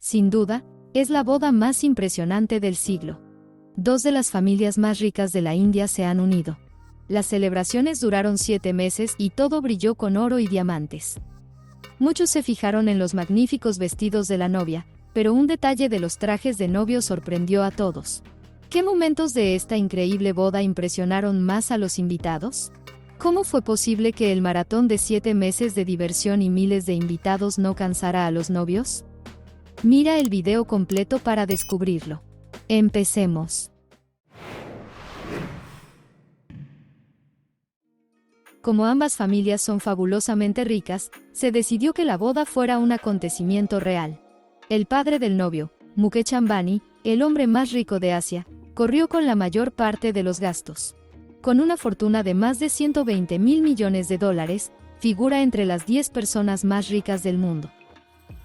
Sin duda, es la boda más impresionante del siglo. Dos de las familias más ricas de la India se han unido. Las celebraciones duraron 7 meses y todo brilló con oro y diamantes. Muchos se fijaron en los magníficos vestidos de la novia, pero un detalle de los trajes de novio sorprendió a todos. ¿Qué momentos de esta increíble boda impresionaron más a los invitados? ¿Cómo fue posible que el maratón de 7 meses de diversión y miles de invitados no cansara a los novios? Mira el video completo para descubrirlo. Empecemos. Como ambas familias son fabulosamente ricas, se decidió que la boda fuera un acontecimiento real. El padre del novio, Mukesh Ambani, el hombre más rico de Asia, corrió con la mayor parte de los gastos. Con una fortuna de más de $120 mil millones, figura entre las 10 personas más ricas del mundo.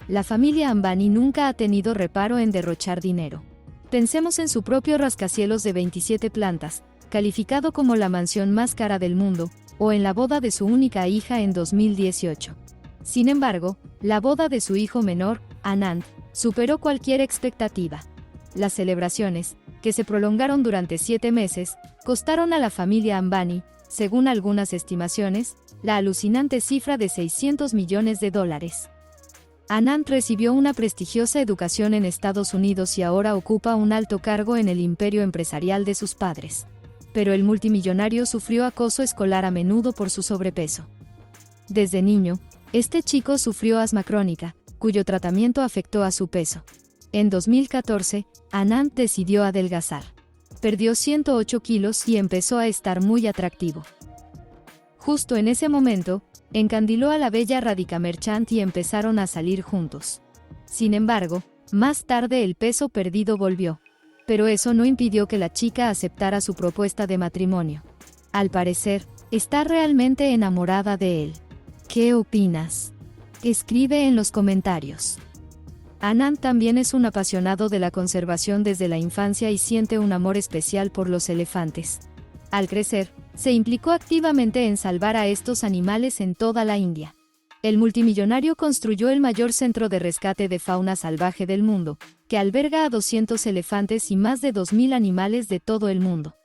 La familia Ambani nunca ha tenido reparo en derrochar dinero. Pensemos en su propio rascacielos de 27 plantas, calificado como la mansión más cara del mundo, o en la boda de su única hija en 2018. Sin embargo, la boda de su hijo menor, Anand, superó cualquier expectativa. Las celebraciones, que se prolongaron durante 7 meses, costaron a la familia Ambani, según algunas estimaciones, la alucinante cifra de $600 millones. Anand recibió una prestigiosa educación en Estados Unidos y ahora ocupa un alto cargo en el imperio empresarial de sus padres. Pero el multimillonario sufrió acoso escolar a menudo por su sobrepeso. Desde niño, este chico sufrió asma crónica, cuyo tratamiento afectó a su peso. En 2014, Anand decidió adelgazar. Perdió 108 kilos y empezó a estar muy atractivo. Justo en ese momento, encandiló a la bella Radhika Merchant y empezaron a salir juntos. Sin embargo, más tarde el peso perdido volvió. Pero eso no impidió que la chica aceptara su propuesta de matrimonio. Al parecer, está realmente enamorada de él. ¿Qué opinas? Escribe en los comentarios. Anand también es un apasionado de la conservación desde la infancia y siente un amor especial por los elefantes. Al crecer, se implicó activamente en salvar a estos animales en toda la India. El multimillonario construyó el mayor centro de rescate de fauna salvaje del mundo, que alberga a 200 elefantes y más de 2.000 animales de todo el mundo.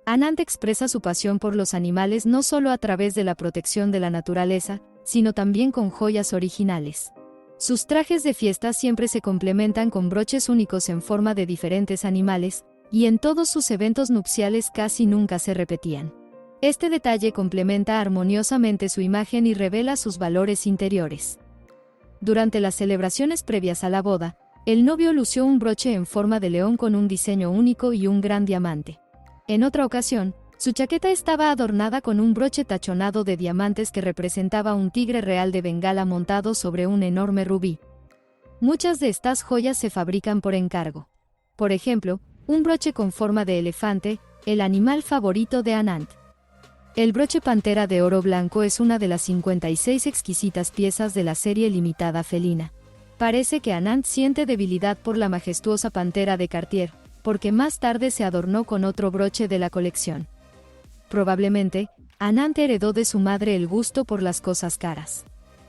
Anand expresa su pasión por los animales no solo a través de la protección de la naturaleza, sino también con joyas originales. Sus trajes de fiesta siempre se complementan con broches únicos en forma de diferentes animales, y en todos sus eventos nupciales casi nunca se repetían. Este detalle complementa armoniosamente su imagen y revela sus valores interiores. Durante las celebraciones previas a la boda, el novio lució un broche en forma de león con un diseño único y un gran diamante. En otra ocasión, su chaqueta estaba adornada con un broche tachonado de diamantes que representaba un tigre real de Bengala montado sobre un enorme rubí. Muchas de estas joyas se fabrican por encargo. Por ejemplo, un broche con forma de elefante, el animal favorito de Anand. El broche pantera de oro blanco es una de las 56 exquisitas piezas de la serie limitada felina. Parece que Anand siente debilidad por la majestuosa pantera de Cartier, porque más tarde se adornó con otro broche de la colección. Probablemente, Anand heredó de su madre el gusto por las cosas caras.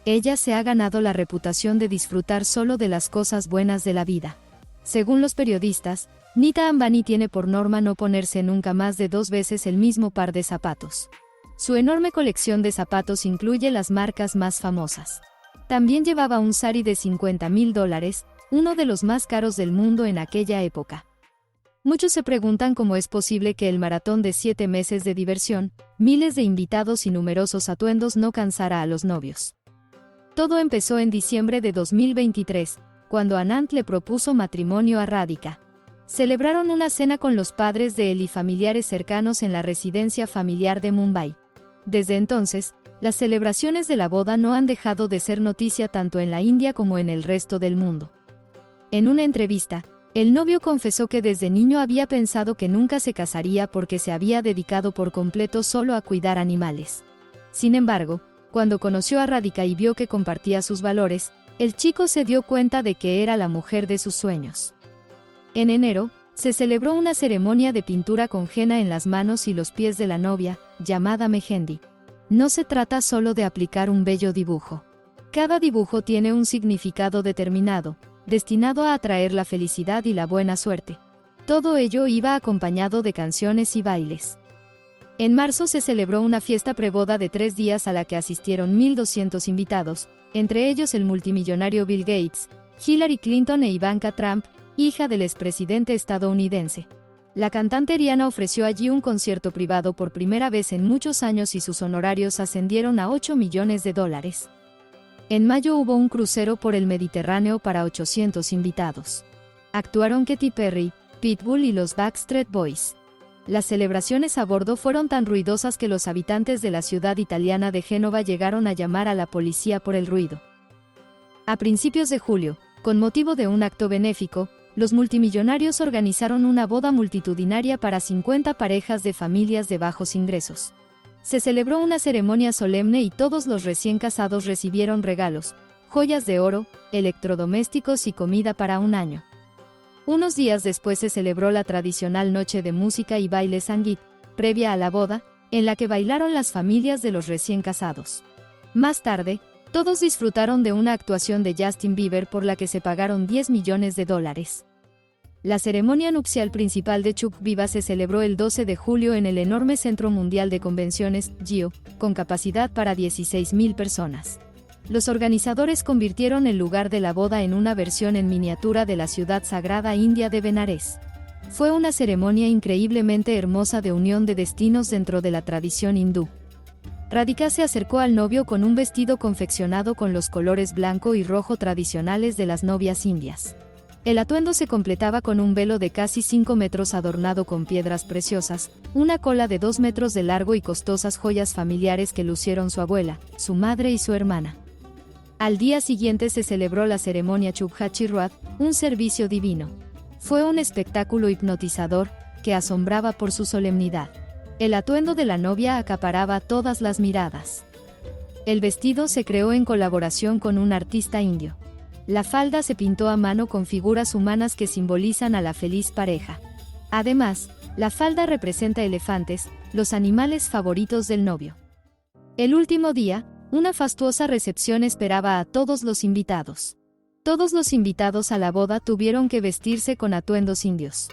Ella se ha ganado la reputación de disfrutar solo de las cosas buenas de la vida. Según los periodistas, Nita Ambani tiene por norma no ponerse nunca más de 2 veces el mismo par de zapatos. Su enorme colección de zapatos incluye las marcas más famosas. También llevaba un sari de $50.000, uno de los más caros del mundo en aquella época. Muchos se preguntan cómo es posible que el maratón de 7 meses de diversión, miles de invitados y numerosos atuendos no cansara a los novios. Todo empezó en diciembre de 2023, cuando Anand le propuso matrimonio a Radhika. Celebraron una cena con los padres de él y familiares cercanos en la residencia familiar de Mumbai. Desde entonces, las celebraciones de la boda no han dejado de ser noticia tanto en la India como en el resto del mundo. En una entrevista, el novio confesó que desde niño había pensado que nunca se casaría porque se había dedicado por completo solo a cuidar animales. Sin embargo, cuando conoció a Radhika y vio que compartía sus valores, el chico se dio cuenta de que era la mujer de sus sueños. En enero, se celebró una ceremonia de pintura con henna en las manos y los pies de la novia, llamada mehendi. No se trata solo de aplicar un bello dibujo. Cada dibujo tiene un significado determinado, destinado a atraer la felicidad y la buena suerte. Todo ello iba acompañado de canciones y bailes. En marzo se celebró una fiesta preboda de 3 días a la que asistieron 1.200 invitados, entre ellos el multimillonario Bill Gates, Hillary Clinton e Ivanka Trump, hija del expresidente estadounidense. La cantante Rihanna ofreció allí un concierto privado por primera vez en muchos años y sus honorarios ascendieron a $8 millones. En mayo hubo un crucero por el Mediterráneo para 800 invitados. Actuaron Katy Perry, Pitbull y los Backstreet Boys. Las celebraciones a bordo fueron tan ruidosas que los habitantes de la ciudad italiana de Génova llegaron a llamar a la policía por el ruido. A principios de julio, con motivo de un acto benéfico, los multimillonarios organizaron una boda multitudinaria para 50 parejas de familias de bajos ingresos. Se celebró una ceremonia solemne y todos los recién casados recibieron regalos, joyas de oro, electrodomésticos y comida para un año. Unos días después se celebró la tradicional noche de música y baile Sangeet, previa a la boda, en la que bailaron las familias de los recién casados. Más tarde, todos disfrutaron de una actuación de Justin Bieber por la que se pagaron $10 millones. La ceremonia nupcial principal de Chuck Viva se celebró el 12 de julio en el enorme Centro Mundial de Convenciones, GIO, con capacidad para 16.000 personas. Los organizadores convirtieron el lugar de la boda en una versión en miniatura de la ciudad sagrada india de Benares. Fue una ceremonia increíblemente hermosa de unión de destinos dentro de la tradición hindú. Radhika se acercó al novio con un vestido confeccionado con los colores blanco y rojo tradicionales de las novias indias. El atuendo se completaba con un velo de casi 5 metros adornado con piedras preciosas, una cola de 2 metros de largo y costosas joyas familiares que lucieron su abuela, su madre y su hermana. Al día siguiente se celebró la ceremonia Chubhachirwat, un servicio divino. Fue un espectáculo hipnotizador, que asombraba por su solemnidad. El atuendo de la novia acaparaba todas las miradas. El vestido se creó en colaboración con un artista indio. La falda se pintó a mano con figuras humanas que simbolizan a la feliz pareja. Además, la falda representa elefantes, los animales favoritos del novio. El último día, una fastuosa recepción esperaba a todos los invitados. Todos los invitados a la boda tuvieron que vestirse con atuendos indios.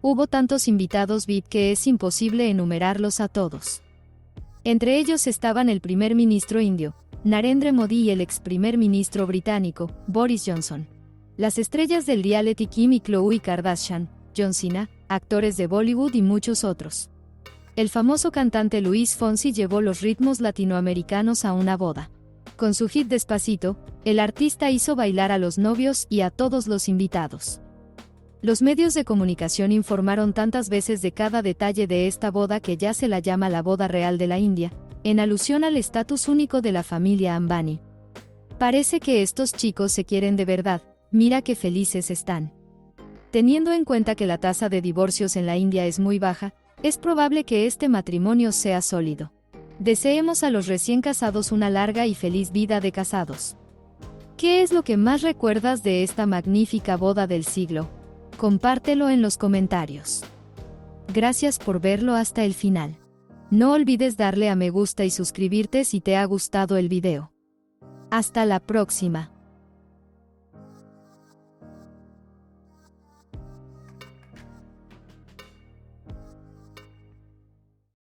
Hubo tantos invitados VIP que es imposible enumerarlos a todos. Entre ellos estaban el primer ministro indio, Narendra Modi, y el ex primer ministro británico, Boris Johnson. Las estrellas del reality Kim y Khloe Kardashian, John Cena, actores de Bollywood y muchos otros. El famoso cantante Luis Fonsi llevó los ritmos latinoamericanos a una boda. Con su hit Despacito, el artista hizo bailar a los novios y a todos los invitados. Los medios de comunicación informaron tantas veces de cada detalle de esta boda que ya se la llama la boda real de la India, en alusión al estatus único de la familia Ambani. Parece que estos chicos se quieren de verdad, mira qué felices están. Teniendo en cuenta que la tasa de divorcios en la India es muy baja, es probable que este matrimonio sea sólido. Deseemos a los recién casados una larga y feliz vida de casados. ¿Qué es lo que más recuerdas de esta magnífica boda del siglo? Compártelo en los comentarios. Gracias por verlo hasta el final. No olvides darle a me gusta y suscribirte si te ha gustado el video. Hasta la próxima.